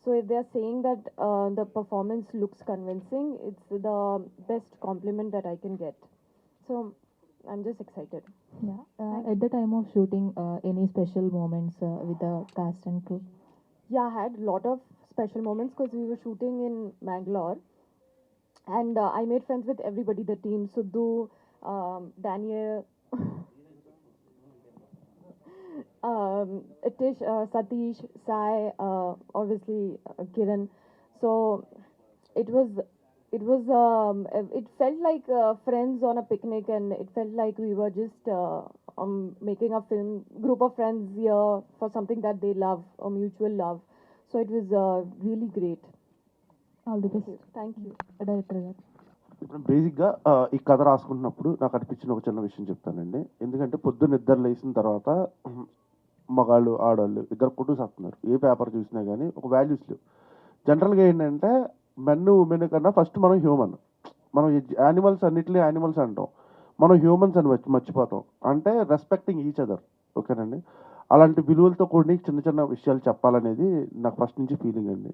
So if they're saying that the performance looks convincing, it's the best compliment that I can get. So I'm just excited. Yeah. At the time of shooting, any special moments with the cast and crew? Yeah, I had a lot of special moments because we were shooting in Mangalore, and I made friends with everybody, the team, Sudhu, Daniel, Atish, Satish, Sai, obviously Kiran. So it was it felt like friends on a picnic, and it felt like we were just making a film group of friends here for something that they love, a mutual love. So it was really great. All the best. Thank you. Director గారు. ఇప్పుడు బేసిక్గా ఈ కథ రాసుకుంటున్నప్పుడు నాకు అనిపించిన ఒక చిన్న విషయం చెప్తానండి. ఎందుకంటే పొద్దున్న ఇద్దరు లేచిన తర్వాత మగాళ్ళు ఆడవాళ్ళు ఇద్దరు కొట్టుకు వస్తున్నారు. ఏ పేపర్ చూసినా కానీ ఒక వాల్యూస్ లేవు. జనరల్గా ఏంటంటే మెన్ ఉమెన్ కన్నా ఫస్ట్ మనం హ్యూమన్. మనం యానిమల్స్ అన్నిటినీ యానిమల్స్ అంటాం, మనం హ్యూమన్స్ అని మర్చిపోతాం. అంటే రెస్పెక్టింగ్ ఈచ్ అదర్. ఓకేనండి, అలాంటి విలువలతో కూడిన చిన్న చిన్న విషయాలు చెప్పాలనేది నాకు ఫస్ట్ నుంచి ఫీలింగ్ అండి.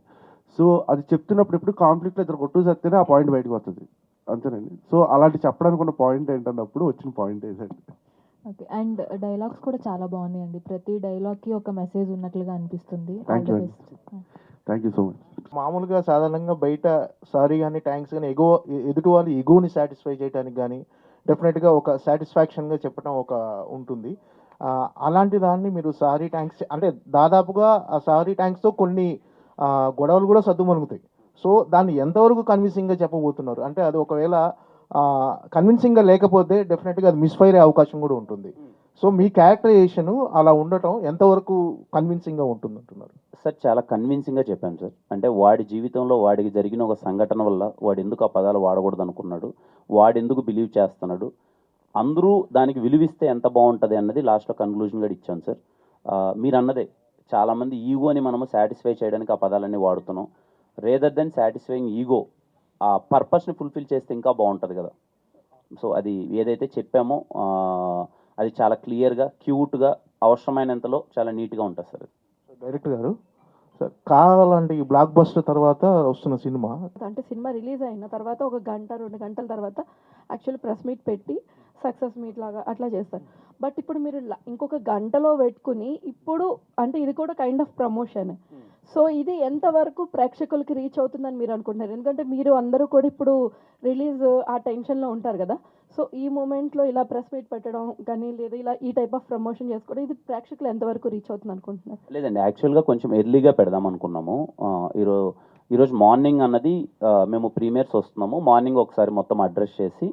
సో అది చెప్తున్నప్పుడు ఎప్పుడు కాన్ఫ్లిక్ట్లో ఇద్దరు కొట్టుకు వస్తేనే ఆ పాయింట్ బయటకు వస్తుంది, అంతేనండి. సో అలాంటి చెప్పడానికి ఉన్న పాయింట్ ఏంటన్నప్పుడు వచ్చిన పాయింట్ ఏంటండి. ఓకే. అండ్ డైలాగ్స్ కూడా చాలా బాగున్నాయండి. ప్రతి డైలాగ్కి ఒక మెసేజ్ ఉన్నట్లుగా అనిపిస్తుంది. థ్యాంక్ యూ అండి, థ్యాంక్ యూ సో మచ్. మామూలుగా సాధారణంగా బయట సారీ కానీ థ్యాంక్స్ కానీ ఎదుటి వాళ్ళ ఈగోని సాటిస్ఫై చేయడానికి కానీ డెఫినెట్గా ఒక సాటిస్ఫాక్షన్గా చెప్పడం ఒక ఉంటుంది. అలాంటి దాన్ని మీరు సారీ థ్యాంక్స్ అంటే దాదాపుగా ఆ సారీ థ్యాంక్స్తో కొన్ని గొడవలు కూడా సద్దుమణుగుతాయి. సో దాన్ని ఎంతవరకు కన్విన్సింగ్గా చెప్పబోతున్నారు? అంటే అది ఒకవేళ కన్విన్సింగ్గా లేకపోతే డెఫినెట్గా అది మిస్ఫైర్ అయ్యే అవకాశం కూడా ఉంటుంది. సో మీ క్యారెక్టరైజేషన్ అలా ఉండటం ఎంతవరకు కన్విన్సింగ్గా ఉంటుంది అంటున్నారు? సార్ చాలా కన్విన్సింగ్గా చెప్పాను సార్. అంటే వాడి జీవితంలో వాడికి జరిగిన ఒక సంఘటన వల్ల వాడు ఎందుకు ఆ పదాలు వాడకూడదు అనుకున్నాడు, వాడు ఎందుకు బిలీవ్ చేస్తున్నాడు, అందరూ దానికి విలువిస్తే ఎంత బాగుంటుంది అన్నది లాస్ట్లో కన్క్లూజన్గా ఇచ్చాను సార్. మీరు అన్నదే, చాలామంది ఈగోని మనము సాటిస్ఫై చేయడానికి ఆ పదాలన్నీ వాడుతున్నాం. రేదర్ దెన్ సాటిస్ఫైయింగ్ ఈగో, ఆ పర్పస్ని ఫుల్ఫిల్ చేస్తే ఇంకా బాగుంటుంది కదా. సో అది ఏదైతే చెప్పామో అది చాలా క్లియర్గా, క్యూట్గా, అవసరమైనంతలో చాలా నీట్గా ఉంటుంది సార్. డైరెక్టర్ గారు, సార్ కావాలంటే ఈ బ్లాక్ బస్టర్ తర్వాత వస్తున్న సినిమా అంటే సినిమా రిలీజ్ అయిన తర్వాత ఒక గంట 2 గంటల తర్వాత యాక్చువల్లీ ప్రెస్ మీట్ పెట్టి సక్సెస్ మీట్ లాగా అట్లా చేస్తారు. బట్ ఇప్పుడు మీరు ఇంకొక గంటలో పెట్టుకుని ఇప్పుడు అంటే ఇది కూడా కైండ్ ఆఫ్ ప్రమోషన్. సో ఇది ఎంతవరకు ప్రేక్షకులకి రీచ్ అవుతుందని మీరు అనుకుంటున్నారు? ఎందుకంటే మీరు అందరూ కూడా ఇప్పుడు రిలీజ్ ఆ టెన్షన్లో ఉంటారు కదా. సో ఈ మూమెంట్లో ఇలా ప్రెస్ మీట్ పెట్టడం కానీ లేదా ఇలా ఈ టైప్ ఆఫ్ ప్రమోషన్ చేసుకోవడం ఇది ప్రేక్షకులు ఎంతవరకు రీచ్ అవుతుంది అనుకుంటున్నారు? లేదండి, యాక్చువల్గా కొంచెం ఎర్లీగా పెడదాం అనుకున్నాము. ఈరోజు మార్నింగ్ అన్నది మేము ప్రీమియర్స్ వస్తున్నాము. మార్నింగ్ ఒకసారి మొత్తం అడ్రస్ చేసి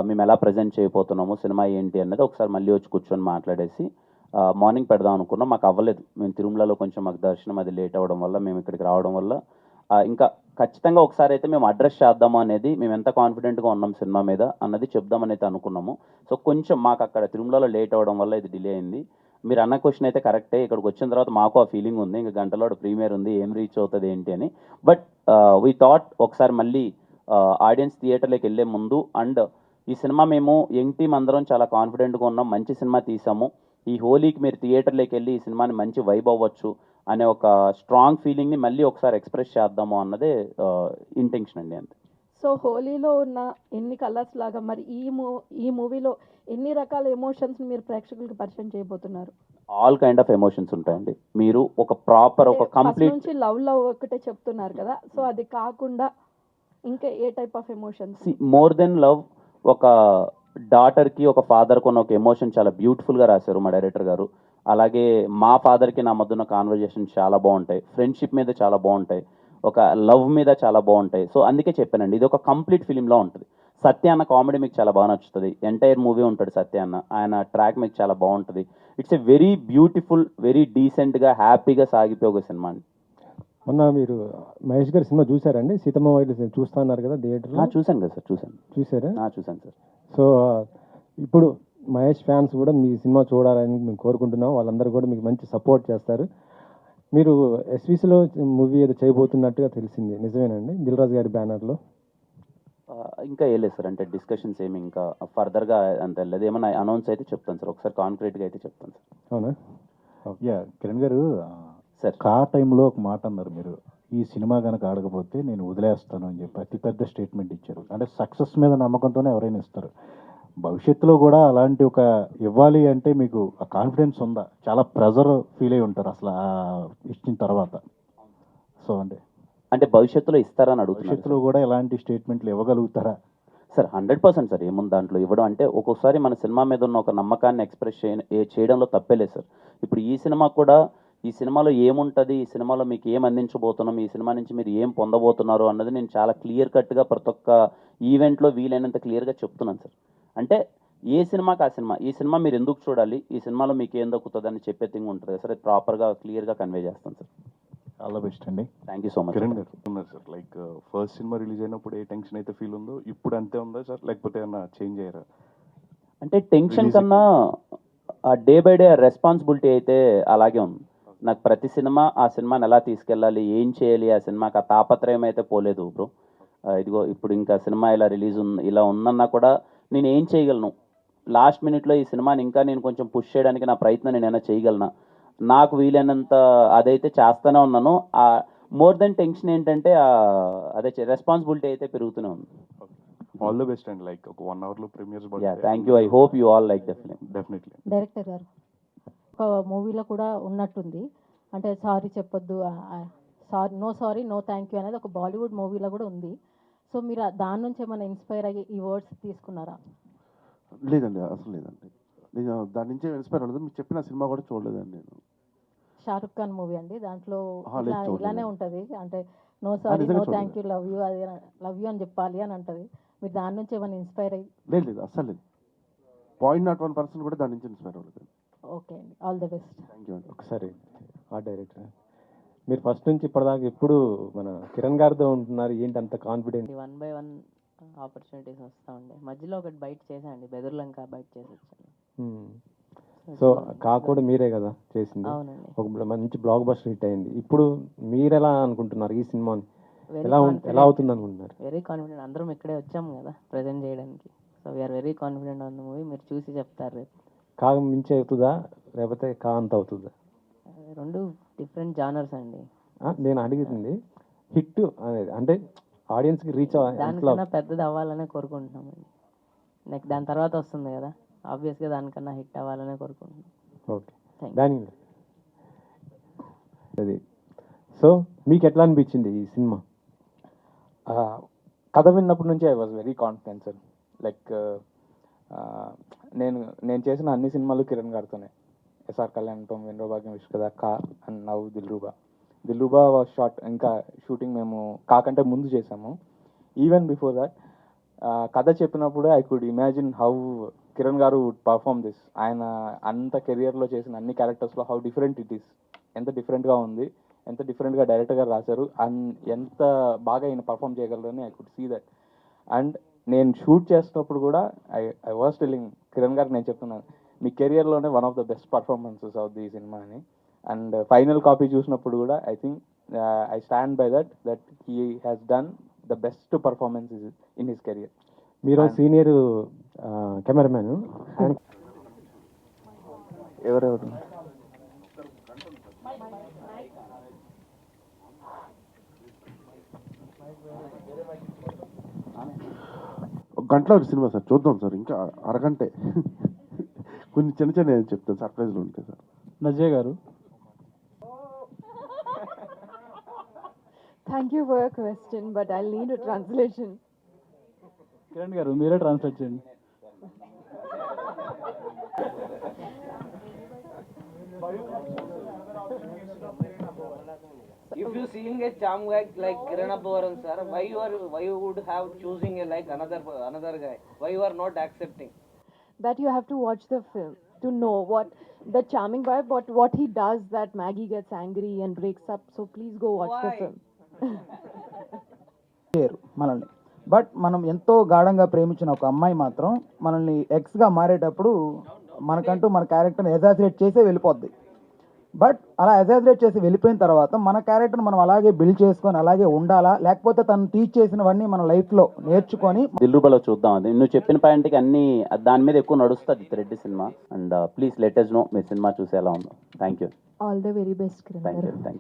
మేము ఎలా ప్రజెంట్ చేయబోతున్నాము, సినిమా ఏంటి అన్నది ఒకసారి మళ్ళీ వచ్చి కూర్చొని మాట్లాడేసి మార్నింగ్ పెడదాం అనుకున్నాం. మాకు అవ్వలేదు. మేము తిరుమలలో కొంచెం మాకు దర్శనం అది లేట్ అవ్వడం వల్ల, మేము ఇక్కడికి రావడం వల్ల ఇంకా ఖచ్చితంగా ఒకసారి అయితే మేము అడ్రస్ చేద్దాము అనేది, మేము ఎంత కాన్ఫిడెంట్గా ఉన్నాం సినిమా మీద అన్నది చెప్దామని అయితే అనుకున్నాము. సో కొంచెం మాకు అక్కడ తిరుమలలో లేట్ అవ్వడం వల్ల ఇది డిలే అయింది. మీరు అన్న క్వశ్చన్ అయితే కరెక్టే. ఇక్కడికి వచ్చిన తర్వాత మాకు ఆ ఫీలింగ్ ఉంది, ఇంకా గంటలో ప్రీమియర్ ఉంది, ఏం రీచ్ అవుతుంది ఏంటి అని. బట్ వీ థాట్ ఒకసారి మళ్ళీ ఆడియన్స్ థియేటర్లోకి వెళ్ళే ముందు, అండ్ ఈ సినిమా మేము యంగ్ టీమ్ అందరం చాలా కాన్ఫిడెంట్గా ఉన్నాం, మంచి సినిమా తీసాము, ఈ హోలీకి మీరు థియేటర్లోకి వెళ్ళి ఈ సినిమాని మంచి వైబ్ అవ్వచ్చు అనే ఒక స్ట్రాంగ్ ఫీలింగ్ని మళ్ళీ ఒకసారి ఎక్స్ప్రెస్ చేద్దాము అన్నదే ఇంటెన్షన్ అండి, అంతే. సో హోలీలో ఉన్న ఎన్ని కలర్స్ లాగా మరి ఈ మూవీలో ఎన్ని రకాల ఎమోషన్స్ని మీరు ప్రేక్షకులకు పరిచయం చేయబోతున్నారు? ఆల్ కైండ్ ఆఫ్ ఎమోషన్స్ ఉంటాయండి. మీరు ఒక ప్రాపర్ ఒక కంప్లీట్ నుంచి లవ్ ఒకటే చెప్తున్నారు కదా, సో అది కాకుండా ఇంకా ఏ type of emotions? More then love, ఒక డాటర్కి ఒక ఫాదర్కి ఉన్న ఒక ఎమోషన్ చాలా బ్యూటిఫుల్గా రాశారు మా డైరెక్టర్ గారు. అలాగే మా ఫాదర్కి నా మధ్య ఉన్న కాన్వర్జేషన్ చాలా బాగుంటాయి, ఫ్రెండ్షిప్ మీద చాలా బాగుంటాయి, ఒక లవ్ మీద చాలా బాగుంటాయి. సో అందుకే చెప్పానండి, ఇది ఒక కంప్లీట్ ఫిలింలో ఉంటుంది. సత్య అన్న కామెడీ మీకు చాలా బాగా నచ్చుతుంది, ఎంటైర్ మూవీ ఉంటాడు సత్య అన్న, ఆయన ట్రాక్ మీకు చాలా బాగుంటుంది. It's a very beautiful, very డీసెంట్గా హ్యాపీగా సాగిపోయే ఒక సినిమా అండి. మొన్న మీరు మహేష్ గారి సినిమా చూసారండి? సీతమ్మ వాకిలి చూస్తా అన్నారు కదా థియేటర్లో. చూశాను కదా సార్, చూశాను. చూసారా? చూశాను సార్. సో ఇప్పుడు మహేష్ ఫ్యాన్స్ కూడా మీ సినిమా చూడాలని మేము కోరుకుంటున్నాం. వాళ్ళందరూ కూడా మీకు మంచి సపోర్ట్ చేస్తారు. మీరు ఎస్విసిలో మూవీ ఏదో చేయబోతున్నట్టుగా తెలిసింది, నిజమేనండి? దిల్ రాజు గారి బ్యానర్లో. ఇంకా వేయలేదు సార్, అంటే డిస్కషన్స్ ఏమి ఇంకా ఫర్దర్గా అంత వెళ్ళలేదు. ఏమన్నా అనౌన్స్ అయితే చెప్తాను సార్, ఒకసారి కాంక్రీట్గా అయితే చెప్తాను సార్. అవునా? యా కిరణ్ గారు, సార్ కా టైంలో ఒక మాట అన్నారు మీరు, ఈ సినిమా కనుక ఆడకపోతే నేను వదిలేస్తాను అని చెప్పి అతిపెద్ద స్టేట్మెంట్ ఇచ్చారు. అంటే సక్సెస్ మీద నమ్మకంతోనే ఎవరైనా ఇస్తారు. భవిష్యత్తులో కూడా అలాంటి ఒక ఇవ్వాలి అంటే మీకు ఆ కాన్ఫిడెన్స్ ఉందా? చాలా ప్రెజర్ ఫీల్ అయి ఉంటారు అసలు ఇచ్చిన తర్వాత. సో అంటే భవిష్యత్తులో ఇస్తారని అడుగుతున్నారు భవిష్యత్తులో కూడా ఎలాంటి స్టేట్మెంట్లు ఇవ్వగలుగుతారా? సార్? 100% సార్. ఏముంది దాంట్లో ఇవ్వడం అంటే, ఒక్కొక్కసారి మన సినిమా మీద ఉన్న ఒక నమ్మకాన్ని ఎక్స్ప్రెస్ చేయడంలో తప్పేలేదు సార్. ఇప్పుడు ఈ సినిమా కూడా, ఈ సినిమాలో ఏముంటుంది, ఈ సినిమాలో మీకు ఏం అందించబోతున్నాం, ఈ సినిమా నుంచి మీరు ఏం పొందబోతున్నారు అన్నది నేను చాలా క్లియర్ కట్గా ప్రతి ఒక్క ఈవెంట్లో వీలైనంత క్లియర్గా చెప్తున్నాను సార్. అంటే ఏ సినిమాకి ఆ సినిమా, ఈ సినిమా మీరు ఎందుకు చూడాలి, ఈ సినిమాలో మీకు ఏం దక్కుతుంది అని చెప్పే థింగ్ ఉంటుంది కదా సార్. అది ప్రాపర్గా క్లియర్గా కన్వే చేస్తాను సార్. ఆల్ ద బెస్ట్ అండి. Thank you so much. Kiran గారు ఉన్నారు sir, like first cinema release అయినప్పుడు ఏ టెన్షన్ అయితే ఫీల్ ఉందో ఇప్పుడు అంతే ఉందా సార్, లేకపోతే ఏమన్నా చేంజ్ అయ్యారా? అంటే టెన్షన్ కన్నా ఆ డే బై డే రెస్పాన్సిబిలిటీ అయితే అలాగే ఉంది. నాకు ప్రతి సినిమా ఆ సినిమాని ఎలా తీసుకెళ్ళాలి, ఏం చేయాలి, ఆ సినిమాకి ఆ తాపత్రయం అయితే పోలేదు బ్రో. ఇదిగో ఇప్పుడు ఇంకా సినిమా ఇలా రిలీజ్ ఇలా ఉందన్నా కూడా నేను ఏం చేయగలను, లాస్ట్ మినిట్లో ఈ సినిమాని ఇంకా నేను కొంచెం పుష్ చేయడానికి నా ప్రయత్నం నేను ఏమైనా చేయగలనా, నాకు వీలైనంత అదైతే చేస్తూనే ఉన్నాను. మోర్ దెన్ టెన్షన్ ఏంటంటే అదే రెస్పాన్సిబిలిటీ అయితే పెరుగుతూనే ఉంది. All the best and like ఒక 1 hourలో premieres. Thank you. I hope you all like definitely. Director గారు ఒక మూవీలో కూడా ఉన్నట్టుంది, అంటే సారీ చెప్పొద్దు, సారీ నో థ్యాంక్ యూ అనేది ఒక బాలీవుడ్ మూవీలో కూడా ఉంది. సో మీరు దాని నుంచి ఏమైనా ఇన్స్పైర్ అయ్యి ఈ వర్డ్స్ తీసుకున్నారా? లేదండి, అసలు లేదండి. నేను దాని నుంచే ఇన్స్పైర్ అవ్వలేదు. మీరు చెప్పిన సినిమా కూడా చూడలేదండి నేను. షారుఖ్ ఖాన్ మూవీ అండి, దాంట్లో లేదు, ఇలానే ఉంటుంది, అంటే no sorry no thank you love you, అది లవ్ యూ అని చెప్పాలి అని ఉంటుంది. మీరు దాని నుంచి ఏమైనా ఇన్స్పైర్ అయ్యి? లేదు అసలు లేదు. 0.01% కూడా దాని నుంచి ఇన్స్పైర్ అవ్వలేదు. ఓకే అండి, all the best. Thank you అండి. ఒకసారి ఆ డైరెక్టర్, మీరు ఫస్ట్ నుంచి ఇప్పటిదాకా ఎప్పుడు మన కిరణ్ గారితో ఉంటున్నారు, ఏంటి అంత కాన్ఫిడెంట్? 1 by 1 ఆపర్చునిటీస్ వస్తూ ఉండే, మధ్యలో ఒకటి బయట చేశానండి, బెదుర్లంక బయట చేసి వచ్చాను. సో కాకుండా మీరే కదా చేసింది, అవునండి. ఒక మంచి బ్లాక్ బస్టర్ హిట్ అయింది. ఇప్పుడు మీరు ఎలా అనుకుంటున్నారు ఈ సినిమాని, ఎలా అవుతుంది అనుకుంటున్నారు? వెరీ కాన్ఫిడెంట్, అందరం ఇక్కడే వచ్చాము కదా ప్రజెంట్ చేయడానికి. So we are very confident on the movie, మీరు చూసి చెప్తారు రేపు. కా మించి అవుతుందా లేకపోతే కా అంత అవుతుందా? రెండు డిఫరెంట్ జానర్స్ అండి. నేను అడిగింది హిట్ అనేది, అంటే ఆడియన్స్కి రీచ్ దానికన్నా పెద్దది అవ్వాలనే కోరుకుంటున్నామండి. నెక్స్ట్ దాని తర్వాత వస్తుంది కదా, ఆబ్వియస్గా దానికన్నా హిట్ అవ్వాలనే కోరుకుంటున్నాం. ఓకే, దాని అది. సో మీకు ఎట్లా అనిపించింది ఈ సినిమా? కథ విన్నప్పటి నుంచి I was very confident sir. Like నేను చేసిన అన్ని సినిమాలు కిరణ్ గారితోనే, ఎస్ఆర్ కళ్యాణ్తో, వినరో భాగ్యం, విష్కదా, కా and now Dilruba was short. ఇంకా షూటింగ్ మేము కాకంటే ముందు చేసాము. ఈవెన్ బిఫోర్ దట్ కథ చెప్పినప్పుడు I could imagine how Kiran గారు వుడ్ పర్ఫామ్ దిస్. ఆయన అంత కెరియర్లో చేసిన అన్ని క్యారెక్టర్స్లో హౌ డిఫరెంట్ ఇట్ ఈస్, ఎంత డిఫరెంట్గా ఉంది, ఎంత డిఫరెంట్గా డైరెక్టర్ గారు రాశారు, అండ్ ఎంత బాగా ఈయన పర్ఫామ్ చేయగలరని I could see that. And నేను షూట్ చేస్తున్నప్పుడు కూడా ఐ వాజ్ టెల్లింగ్ కిరణ్ గారికి, నేను చెప్తున్నాను మీ కెరియర్లోనే one of the best performances of the cinema అని. అండ్ ఫైనల్ కాపీ చూసినప్పుడు కూడా I think I stand by that he has done the best performance in his career. మీరు సీనియర్ కెమెరామ్యాన్, ఎవరెవరు ఒక గంటలో సినిమా సార్, చూద్దాం సార్, ఇంకా అరగంటే. కొన్ని చిన్న చెప్తాను, సర్ప్రైజ్లు ఉంటాయి సార్. నజయ్ గారు, Thank you for your question, but I'll need a translation. Kiran గారు మీరే ట్రాన్స్లేట్ చేయండి. If you seeing a charm guy like Kiran Abhavaram sir, why you would have choosing a like another guy? Why you are not accepting? That you have to watch the film to know what the charming guy, but what he does that Maggie gets angry and breaks up. So please go watch the film. చేయరు మనల్ని. But మనం ఎంతో గాఢంగా ప్రేమించిన ఒక అమ్మాయి మాత్రం మనల్ని ఎక్స్గా మారేటప్పుడు మనకంటూ మన క్యారెక్టర్ని ఎజాజిరేట్ చేసే వెళ్ళిపోద్ది. బట్ అలా ఎజాజిరేట్ చేసి వెళ్ళిపోయిన తర్వాత మన క్యారెక్టర్ మనం అలాగే బిల్డ్ చేసుకొని అలాగే ఉండాలా, లేకపోతే తను టీచ్ చేసినవన్నీ మన లైఫ్లో నేర్చుకొని దిల్రూబాలో చూద్దాం. అది నువ్వు చెప్పిన పాయింట్కి అన్ని దాని మీద ఎక్కువ నడుస్తుంది Reddy cinema. And please let us know మీ సినిమా చూసి ఎలా ఉందో. Thank you. All the very best Kiran గారు. Thank you.